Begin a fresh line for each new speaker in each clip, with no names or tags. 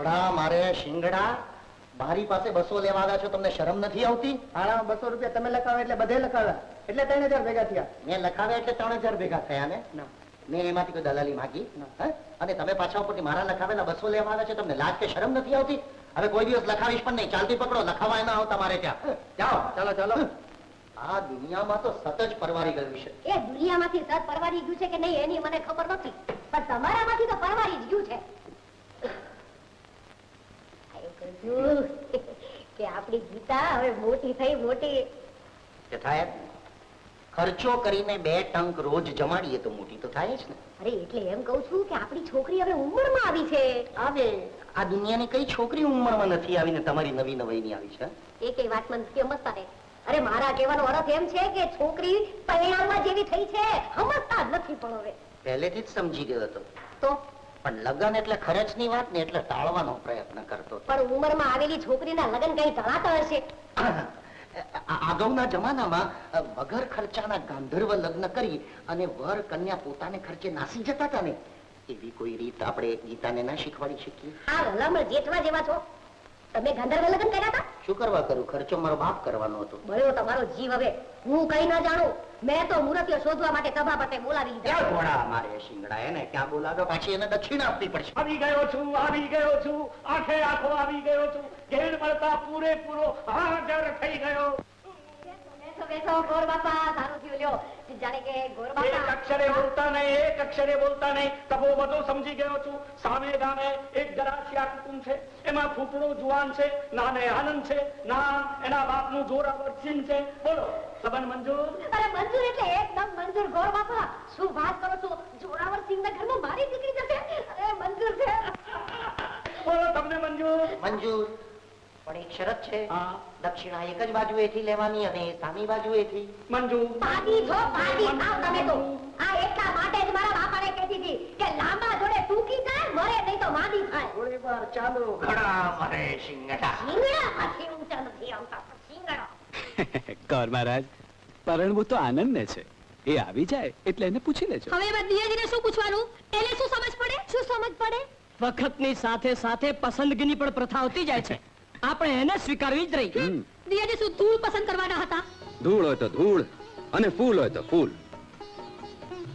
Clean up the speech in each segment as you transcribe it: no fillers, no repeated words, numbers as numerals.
ઘોડા મારે શિંગડા મારી પાસે 200 લેવા આવ્યા છો, તમને શરમ નથી આવતી?
ભાડામાં 200 રૂપિયા તમે લખાવ્યા એટલે બધે લખાવ્યા એટલે 3000 ભેગા થયા.
મેં લખાવ્યા એટલે 3000 ભેગા થયા ને? મેં એમાંથી કોઈ દલાલી માંગી? અને તમે પાછા ઉપરથી મારા લખાવેલા 200 લેવા આવ્યા છે, તમને લાજ કે શરમ નથી આવતી? હવે કોઈ દિવસ લખાવીશ પણ નહીં. ચાલતી પકડો, લખાવા ના આવતા મારે ત્યાં. જાઓ.
ચાલો ચાલો.
આ દુનિયામાં તો સત જ પરવારી ગયું છે.
એ દુનિયામાંથી સત પરવારી ગયું છે કે નહીં એની મને ખબર નથી, પણ તમારામાંથી તો પરવારી જ ગયું છે. કે આપણી ગીતા હવે મોટી થઈ મોટી.
થાય ખર્ચો કરીને 2 ટંક રોજ જમાડીએ તો મોટી તો થાય જ ને.
અરે એટલે એમ કહું છું કે આપણી છોકરી હવે ઉંમરમાં આવી છે.
આવે આ દુનિયાની કઈ છોકરી ઉંમરમાં નથી આવી ને તમારી નવી નવાઈની આવી છે?
એ વાત મને સમજતા ને. અરે મારા કહેવાનો અર્થ એમ છે કે છોકરી પરિણામમાં જેવી થઈ છે સમજતા જ નથી. પણ હવે
પહેલેથી જ સમજી ગયો હતો
તો
પણ લગન એટલે ખર્ચની વાત ને એટલે ટાળવાનો પ્રયત્ન કરતો.
પણ ઉંમરમાં આવેલી છોકરીના લગન કઈ ટાળાતા હશે?
અગાઉના જમાનામાં વગર ખર્ચાના ગાંધર્વ લગ્ન કરી અને વર કન્યા પોતાને ખર્ચે નાસી જતા હતા ને, એવી કોઈ રીત આપણે ગીતાને ના શીખવાડી શકીએ?
આ ભલામણ જેઠવા જેવા છો. તમે ગાંધર્વ લગ્ન કર્યા હતા?
શું કરવા કરું? ખર્ચો મારો બાપ કરવાનો હતો.
મળ્યો તમારો જીવ. હવે હું કઈ ના જાણું. મેં તો મૂર્તિઓ શોધવા માટે સભા માટે બોલાવી લીધા.
ઘોડા મારે શિંગડા એને ક્યાં બોલાવ્યો? પાછી એને દક્ષિણ આપવી પડશે.
આવી ગયો છું, આવી ગયો છું, આંખે આંખો આવી ગયો છું, ઘેર મળતા પૂરેપૂરો હાજર થઈ ગયો.
બેસો ગોર બાપા, સારું થયું લ્યો. જાણે કે ગોર બાપા
એક અક્ષરે બોલતા નહીં, એક અક્ષરે બોલતા નહીં. તબો બધું સમજી ગયો છું. સામે ગામે એક ગરાસિયા કુટુંબ છે, એમાં ફૂફડો જુવાન છે, નાને આનંદ છે, ના એના બાપનું જોરાવર સિંહ છે. બોલો સબન મંજૂર?
અરે મંજૂર એટલે એકદમ મંજૂર. ગોર બાપા શું વાત કરો છો? જોરાવર સિંહ ના ઘરમાં મારી દીકરી જશે? અરે મંજૂર છે.
બોલો તમને મંજૂર?
મંજૂર, પણ એક શરત છે. દક્ષિણા એક જ બાજુએથી લેવાની અને સામી બાજુએથી.
મંજૂર.
પાડી છો, પાડી થાવ તમે તો. આ એટલા માટે જ મારા બાપાને કહેતી હતી કે લાંબા જોડે ટૂંકી થાય, મરે નહીં તો માંદી થાય.
થોડી વાર ચાલો. ઘડા મરે શિંગડા.
શિંગડા પાછી ઊંચા નથી આવતા. શિંગડા.
કર મહારાજ, પરણવું તો આનંદ ને છે. એ આવી જાય એટલે એને પૂછી લેજો.
હવે દિયાજીને શું પૂછવાનું? એને શું સમજ પડે? શું સમજ પડે?
વખતની સાથે સાથે પસંદગીની પણ પ્રથા આવતી જાય છે. આપણે એને સ્વીકારવી જ રહી.
દિયાજી શું ધૂળ પસંદ કરવાના હતા?
ધૂળ હોય તો ધૂળ અને ફૂલ હોય તો ફૂલ.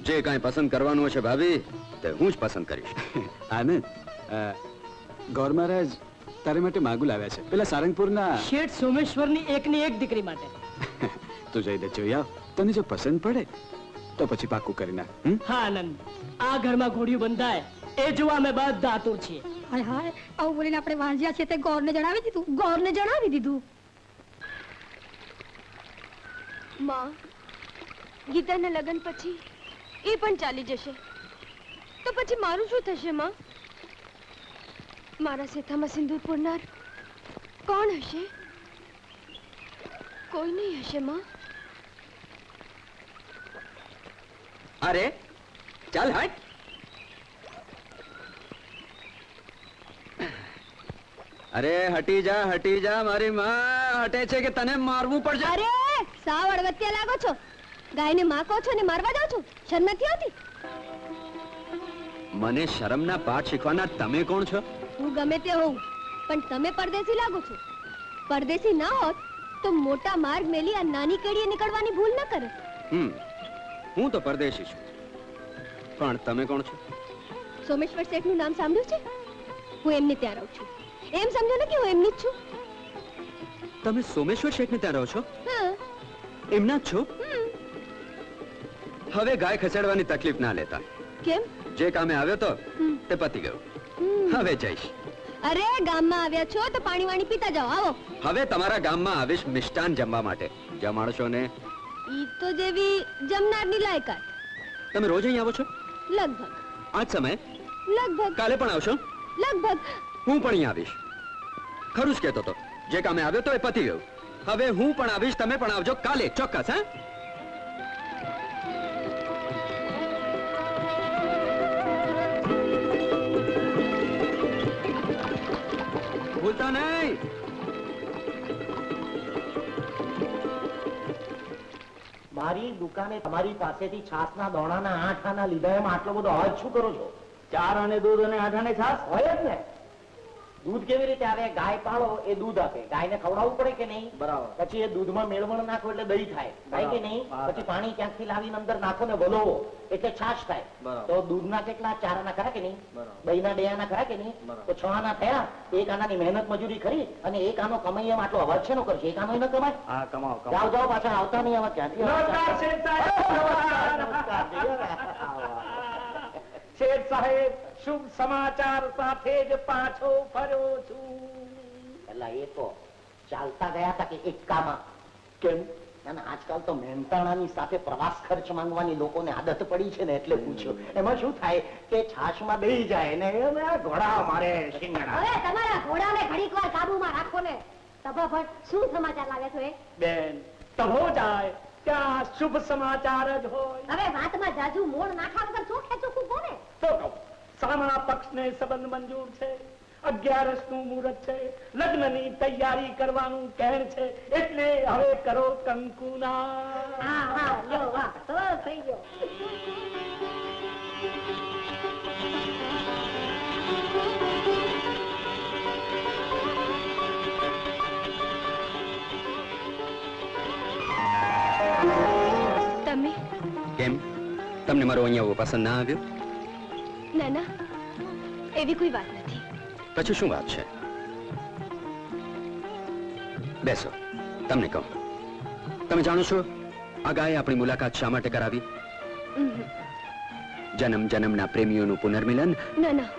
જે કાંઈ પસંદ કરવાનું હશે ભાભી, તે હું જ પસંદ કરીશ.
આનંદ, ગૌર મહારાજ તારે માટે માગુલ આવ્યા છે, પેલા સારંગપુરના
શેઠ સોમેશ્વરની એકની એક દીકરી માટે.
તું જઈને જોઈ આવ. તને જો પસંદ પડે તો પછી પાકું કરી નાખ.
હા આનંદ, આ ઘરમાં ઘોડિયું બંધાય એ જોવા અમે બધા આતુર છીએ.
હાય હાય, આવું બોલીને આપણે વાંજ્યા છે તે ગોરને જણાવી દીધું. ગોરને જણાવી દીધું.
માં, ગીતાના લગ્ન પછી એ પણ ચાલી જશે તો પછી મારું શું થશે માં? મારા સેથામાં સિંદૂર પૂરનાર કોણ હશે? કોઈ નહીં હશે માં.
અરે ચાલ હટ. અરે હટી જા મારી માં હટે છે કે તને મારવું પડશે.
અરે સાવ અડવત્યા લાગો છો. ગાયને માકો છો ને મારવા જાવ છો? શરમ નથી આવતી?
મને શરમના પાઠ શીખવાના તમે કોણ છો?
હું ગમે તે હોઉં, પણ તમે પરદેશી લાગો છો. પરદેશી ના હોત તો મોટા માર્ગ મેલી આ નાની કેડીએ નીકળવાની ભૂલ ન કરે.
હું તો પરદેશી છું, પણ તમે કોણ છો?
સોમેશ્વર શેઠનું નામ સાંભળ્યું છે? હું એમને ત્યાં રહું છું. એમ સમજો ને કે હું એમની જ છું.
તમે સોમેશ્વર શેઠને ત્યાં રહો છો?
હા.
એમના જ છો? હવે ગાય ખસેડવાની તકલીફ ના લેતા.
કેમ?
જે કામે આવ્યો તો તે પતી ગયું. હવે જઈશ.
અરે ગામમાં આવ્યા છો તો પાણી વાણી પીતા જાઓ. આવો.
હવે તમારા ગામમાં આવીશ મિષ્ટાન જમવા માટે. જમાડશો ને?
ઈ તો જેવી જમનારની લાયકાત.
તમે રોજ અહીં આવો છો?
લગભગ.
આજ સમય?
લગભગ.
કાલે પણ આવશો?
લગભગ.
હું પણ અહીં આવીશ. ખરું જ કહેતો તો. જે કામે આવ્યો તો એ પતી ગયું. હવે હું પણ આવીશ, તમે પણ આવજો કાલે ચોક્કસ. હા, ભૂલતા નહીં.
મારી દુકાને તમારી પાસેથી છાસના દોણાના 8 આના લીધા, એમાં આટલો બધો હજ શું કરો છો?
4 આને દૂધ અને 8 આને છાસ
હોય જ ને. દૂધ કેવી રીતે આવે? ગાય પાળો એ દૂધ આપે, ગાયને ખવડાવવું પડે કે નહીં?
બરાબર.
પછી એ દૂધમાં મેળવણ નાખો એટલે દહીં થાય, થાય કે નહીં?
હા.
પછી પાણી ક્યાંકથી લાવીને અંદર નાખો ને વલોવો એટલે છાશ થાય.
બરાબર.
તો દૂધના કેટલા 4 આના ખરા કે નહીં?
બરાબર.
દહીંના 2 આના ખરા કે નહીં?
બરાબર.
તો 6 આના થયા. 1 આનાની મહેનત મજૂરી ખરી અને 1 આનો કમાઈ એમ આટલો અવાજ છે નો કરશે? 1 આનો ન કમાય?
હા, કમાઓ, કમાઓ.
જાઓ જાઓ, પાછા આવતા નહીં આવા ક્યાંથી?
નમસ્કાર, શેઠ સાહેબ.
નમસ્કાર, જી.
શેઠ સાહેબ, શુભ સમાચાર સાથે જ પાછો ફર્યો છું.
એટલે એ તો ચાલતા ગયા હતા કે એકામાં?
કેમ?
અને આજકાલ તો મહેનતાણાની સાથે પ્રવાસ ખર્ચ માંગવાની લોકોને આદત પડી છે ને એટલે પૂછ્યું. એમાં શું થાય કે છાશમાં બેહી જાય ને એમ ઘોડા મારે શિંગડા.
હવે તમારા ઘોડાને ઘડીક વાર કાબુમાં રાખો ને. સભા ભટ્ટ શું સમાચાર લાવે છો?
બેન, તહો જાય ત્યાં શુભ સમાચાર જ હોય.
હવે વાતમાં જાજુ મોણ નાખા વગર ચોખે ચોખ્ખું કોને?
તો કહું, સામા પક્ષને સંબંધ મંજૂર છે, 11 નું મુહૂર્ત છે, લગ્નની તૈયારી કરવાનું કહેણ છે, એટલે હવે કરો કંકુના.
હા હા, લ્યો વાહ, તો થઈ ગયો.
તમે?
કેમ તમને મારો અહીંયા આવવો પસંદ ના આવ્યો?
ના ના, એવી કોઈ વાત નથી.
પછી શું વાત છે? બેસો, તમને કહું. તમે જાણો છો આ ગાયે આપણી મુલાકાત શા માટે કરાવી? જન્મ જન્મના પ્રેમીઓનું પુનર્મિલન.
ના ના,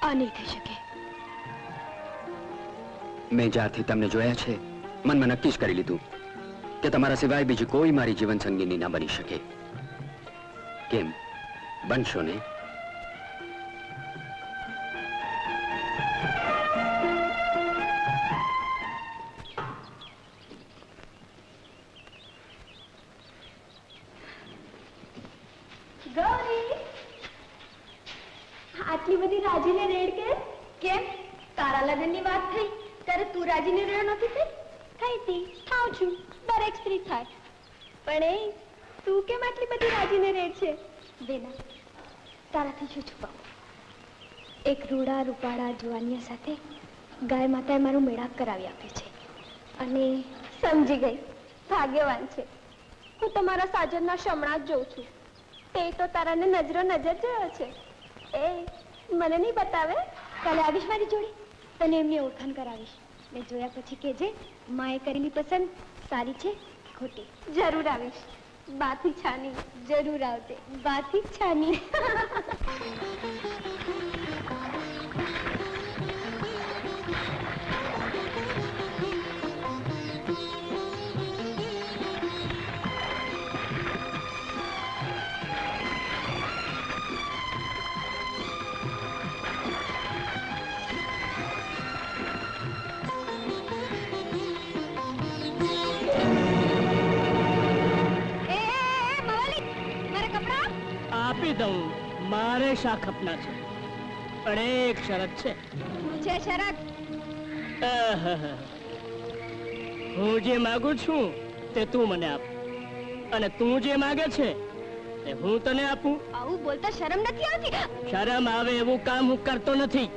આ નહીં થઈ શકે.
મેં જ્યારથી તમને જોયા છે મનમાં નક્કી જ કરી લીધું કે તમારા સિવાય બીજી કોઈ મારી જીવન સંગીની ના બની શકે. કેમ, બનશો ને?
ગૌરી, આટલી બધી રાજીને રેડ કે? કેમ, તારા લગ્નની વાત થઈ ત્યારે તું રાજીને રેડ નથી થઈ? થઈ હતી, થાઉં છું, દરેક સ્ત્રી થાય. પણ એ તું કેમ આટલી બધી રાજીને રેડ છે? બેના, તારાથી શું છુપાવું? એક રૂડા રૂપાળા જુવાનિયા સાથે ગાય માતાએ મારું મેળાપ કરાવી આપ્યું છે અને સમજી ગઈ, ભાગ્યવાન છે. હું તમારા સાજનના શમણા જ જોઉં છું. તે તો તારાને નજરો નજર જોયો છે. એ મને નહીં બતાવે? કાલે આવીશ મારી જોડે, તને એમની ઓળખાણ કરાવીશ. ને જોયા પછી કહેજે માએ કરેલી પસંદ સારી છે કે ખોટી. જરૂર આવીશ. બાથી છાની જરૂર આવતે, બાથી છાની.
આપી દઉં, મારે શા ખપના છે, પણ એક શરત છે.
છે શરત?
આહાહા. હું જે માંગુ છું તે તું મને આપ અને તું જે માંગે છે તે હું તને આપું.
આવું બોલતા શરમ નથી આવતી?
શરમ આવે એવું કામ હું કરતો નથી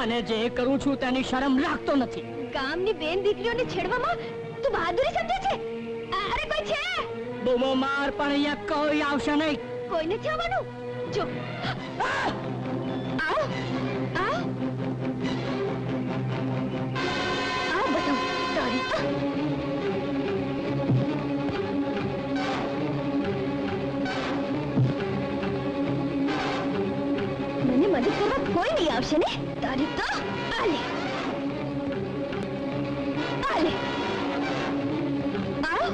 અને જે કરું છું તેની શરમ લાગતો નથી.
ગામની બેન દીકરીઓને છેડવામાં તું બહાદુરી સમજે છે? અરે કોઈ છે?
બૂમો માર, પણ અહીંયા કોઈ આવશે નહીં.
કોઈ નથી આવવાનું. જો આવ આવ આવ, બતાવ તારી. મને મદદ કરવા કોઈ નહીં આવશે ને? તારી તો આલે આલે આવ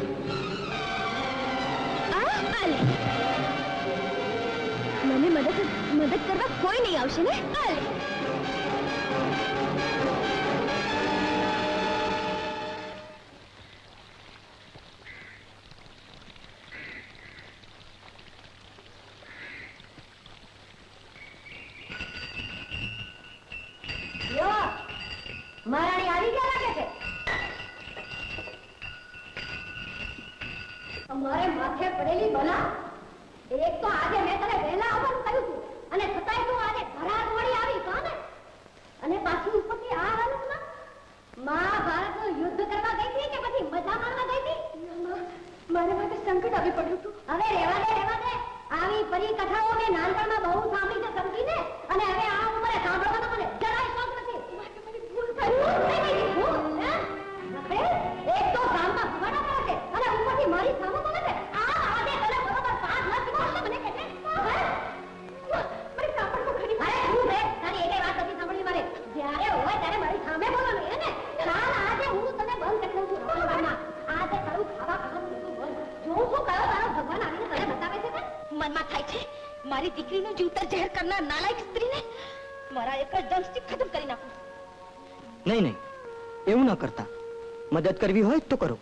આલે. મને મદદ કરવા કોઈ નહીં આવશે ને? આલે.
લ્યો, મહારાણી આવી ગયા લાગે છે. અમારે માથે પડેલી બલા. એક તો આજે મેં તને વહેલા આવવાનું કહ્યું હતું અને છતાંય તું આજે ઘરાટ વળી આવી. કોને?
ભારે પડ્યું તું.
હવે રહેવા દે આવી પરી કથાઓ મેં નાનપણમાં બહુ સાંભળી છે સમજીને અને હવે આ ઉંમરે સાંભળવાનો મને જરાય શોખ નથી.
મને ભૂલ થયું.
નહીં, ભૂલ, હે? નખરે, એક તો ગામમાં ભગવાના કરે છે અને ઉપરથી મારી સામું બોલે છે. આ આદે તને બરોબર પાસ નથી પડતો મને કહે છે. હે?
મને સાંભળવું ખરી.
અરે તું બે તારી એકેય વાત નથી સાંભળવી મારે. જ્યારે હોય ત્યારે મારી સામે બોલવાનું હે ને. ચાલ આજે હું તને બંધ કરી દઉં છું રસોડામાં. આજે તારું ખાવા ખાવાનું બધું બંધ. જોઉં છું કયો તારો ભગવાન આવીને તને બતાવે છે તે.
મનમાં થાય છે મારી દીકરીનું જીવતર જાહેર કરનાર નાલાયક સ્ત્રીને મારા એક જ દંશથી ખતમ કરી નાખું.
નહીં એવું ન કરતા. મદદ કરવી હોય તો કરો.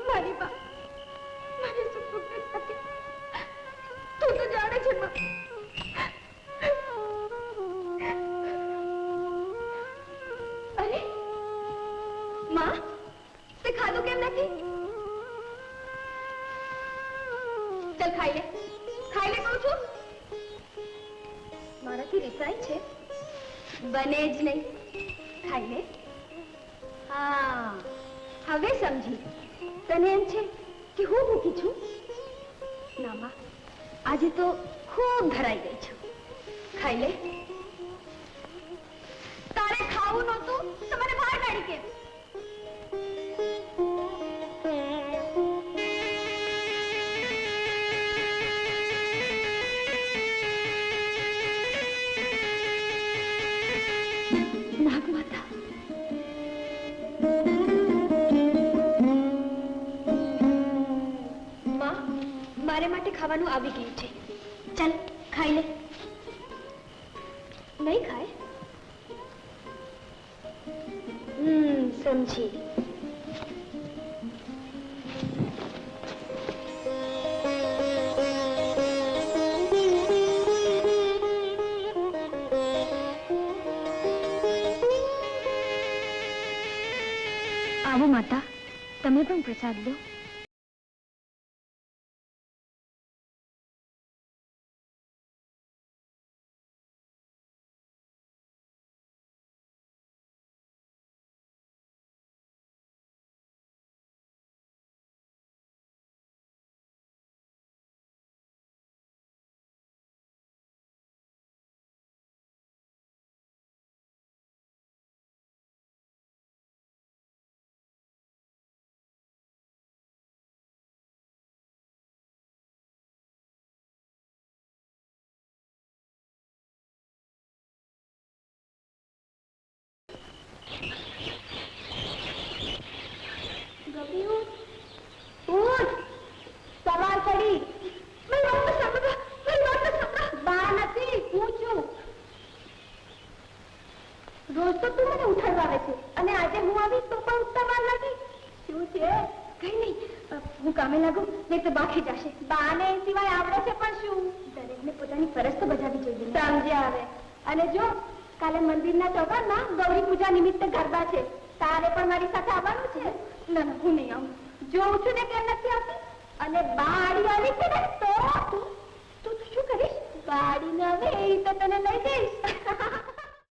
મારી બા મારી સુખ નથી. તું તો જાણે છે માં. અરે માં તે ખાધું કેમ નથી? ચલ ખાઈ લે કહું છું. મારાથી રિસાય છે? બને જ નહીં. ખાઈ લે. હા હવે સમજી. તને એમ છે કે હું ભૂખી છું? ના માં, આજે તો ખૂબ ધરાઈ ગઈ છું. ખાઈ લે. તારે ખાવું નહોતું તો મને બહાર કાઢી કેમ? નાગમાતા મારે માટે ખાવાનું આવી ગયું છે. ચાલ ખાઈ લે. નહીં ખાય? સમજી. આવો માતા, તમે પણ પ્રસાદ લો. સવાર પડી. બા નથી, હું છું. રોજ તો તું મને ઉઠાડવા આવે છે અને આજે હું આવીશ તો પણ ઉઠતા વાર નથી. શું છે? કઈ નહીં, હું કામે લાગુ નહીં તો બાકી જશે. બાને એ સિવાય આવડે છે પણ શું? દરેકને પોતાની ફરજ તો બજાવવી જોઈએ. સમજ્યા હવે. અને જો કાલે મંદિરના ચોપામાં ગૌરી પૂજા નિમિત્તે ગરબા છે. તારે પણ મારી સાથે આવવાનું છે? ના ના, હું નહીં આવું. જોઉં છું ને કેમ નથી આવતી. અને બાળી આવી છે ને તો તું શું કરીશ? બાળી ન આવે એ તો તને લઈ જઈશ.